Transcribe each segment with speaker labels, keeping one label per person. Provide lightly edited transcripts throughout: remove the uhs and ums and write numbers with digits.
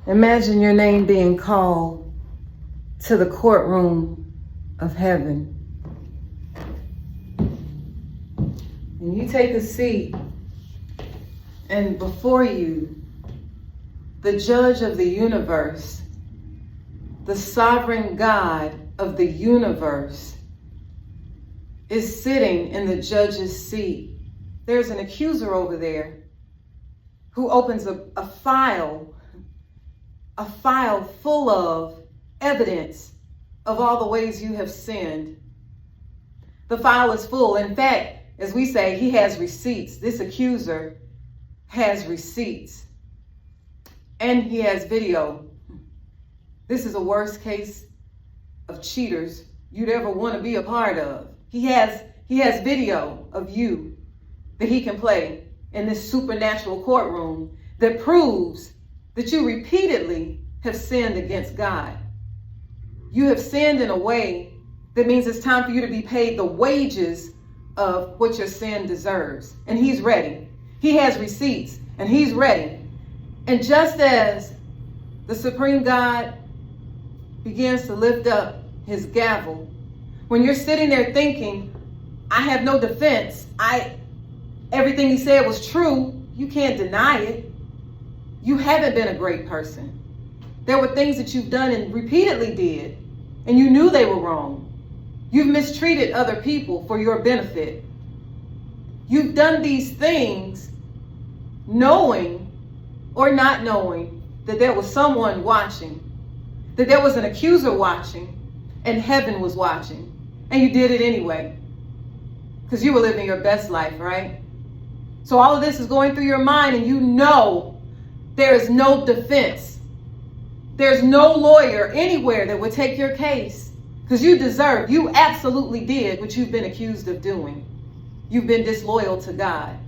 Speaker 1: Imagine your name being called to the courtroom of heaven. And you take a seat, and before you, the judge of the universe, the sovereign God of the universe, is sitting in the judge's seat. There's an accuser over there who opens a file full of evidence of all the ways you have sinned. The file is full. In fact, as we say, he has receipts. This accuser has receipts. And he has video. This is a worst case of cheaters you'd ever want to be a part of. He has video of you that he can play in this supernatural courtroom that proves that you repeatedly have sinned against God. You have sinned in a way that means it's time for you to be paid the wages of what your sin deserves. And he's ready. He has receipts and he's ready. And just as the supreme God begins to lift up his gavel, when you're sitting there thinking, I have no defense, everything he said was true, you can't deny it. You haven't been a great person. There were things that you've done and repeatedly did, and you knew they were wrong. You've mistreated other people for your benefit. You've done these things knowing or not knowing that there was someone watching, that there was an accuser watching, and heaven was watching. And you did it anyway, because you were living your best life, right? So all of this is going through your mind, and you know there is no defense. There's no lawyer anywhere that would take your case, because you absolutely did what you've been accused of doing. You've been disloyal to God.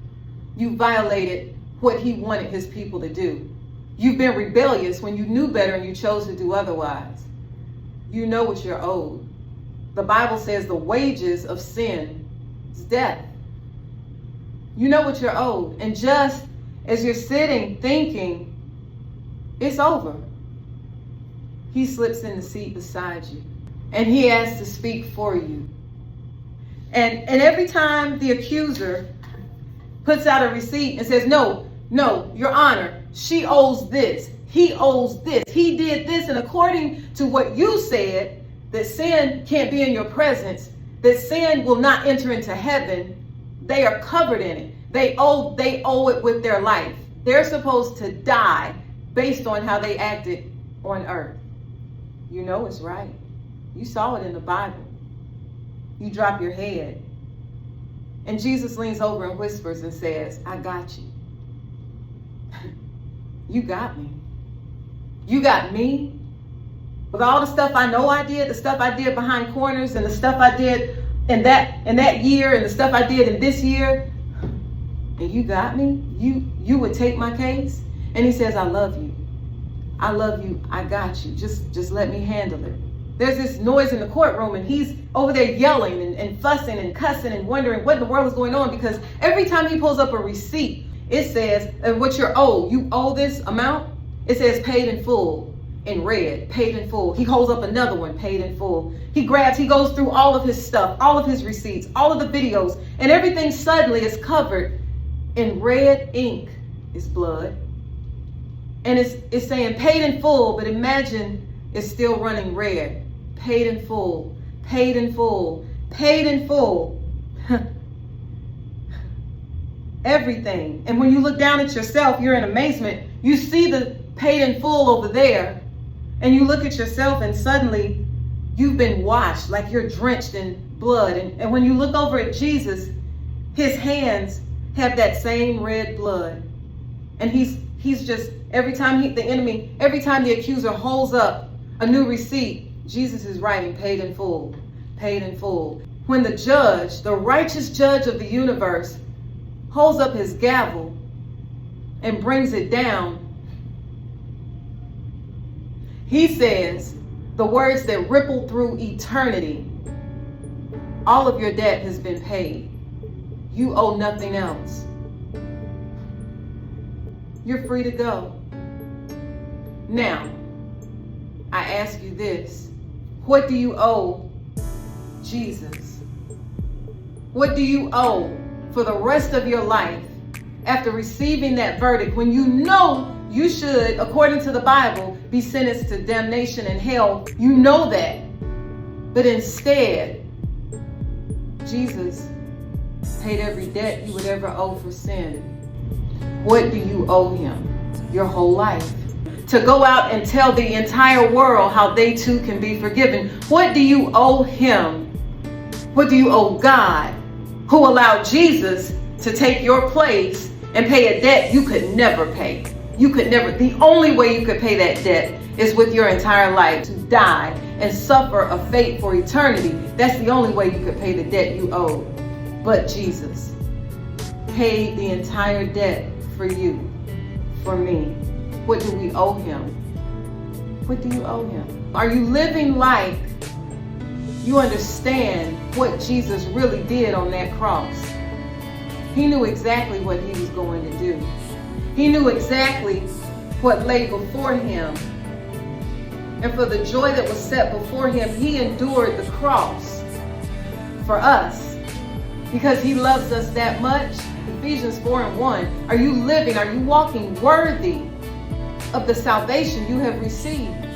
Speaker 1: You violated what he wanted his people to do. You've been rebellious when you knew better and you chose to do otherwise. You know what you're owed. The Bible says the wages of sin is death. You know what you're owed. And just as you're sitting thinking, it's over, he slips in the seat beside you and he asks to speak for you. And every time the accuser puts out a receipt and says, no, Your Honor, she owes this, he owes this, he did this, and according to what you said, that sin can't be in your presence, that sin will not enter into heaven, they are covered in it. They owe it with their life. They're supposed to die based on how they acted on earth. You know it's right. You saw it in the Bible. You drop your head. And Jesus leans over and whispers and says, I got you. You got me. You got me. With all the stuff I know I did, the stuff I did behind corners, and the stuff I did in that year, and the stuff I did in this year, and you got me. You would take my case. And he says, I love you. I love you. I got you. Just let me handle it. There's this noise in the courtroom, and he's over there yelling and fussing and cussing and wondering what in the world is going on, because every time he pulls up a receipt, it says what you're owed. You owe this amount. It says paid in full in red, paid in full. He holds up another one, paid in full. He goes through all of his stuff, all of his receipts, all of the videos, and everything suddenly is covered in red ink. It's blood. And it's saying paid in full, but imagine it's still running red. Paid in full, paid in full, paid in full. Everything. And when you look down at yourself, you're in amazement. You see the paid in full over there, and you look at yourself, and suddenly you've been washed, like you're drenched in blood. And when you look over at Jesus, his hands have that same red blood. And he's just, every time the accuser holds up a new receipt, Jesus is writing paid in full, paid in full. When the judge, the righteous judge of the universe, holds up his gavel and brings it down, he says the words that ripple through eternity: all of your debt has been paid. You owe nothing else. You're free to go. Now, I ask you this. What do you owe Jesus? What do you owe for the rest of your life after receiving that verdict when you know you should, according to the Bible, be sentenced to damnation and hell? You know that. But instead, Jesus paid every debt you would ever owe for sin. What do you owe him? Your whole life. To go out and tell the entire world how they too can be forgiven. What do you owe him? What do you owe God, who allowed Jesus to take your place and pay a debt you could never pay? You could never. The only way you could pay that debt is with your entire life, to die and suffer a fate for eternity. That's the only way you could pay the debt you owe. But Jesus paid the entire debt for you, for me. What do we owe him? What do you owe him? Are you living like you understand what Jesus really did on that cross? He knew exactly what he was going to do. He knew exactly what lay before him. And for the joy that was set before him, he endured the cross for us because he loves us that much. Ephesians 4:1. Are you living? Are you walking worthy of the salvation you have received?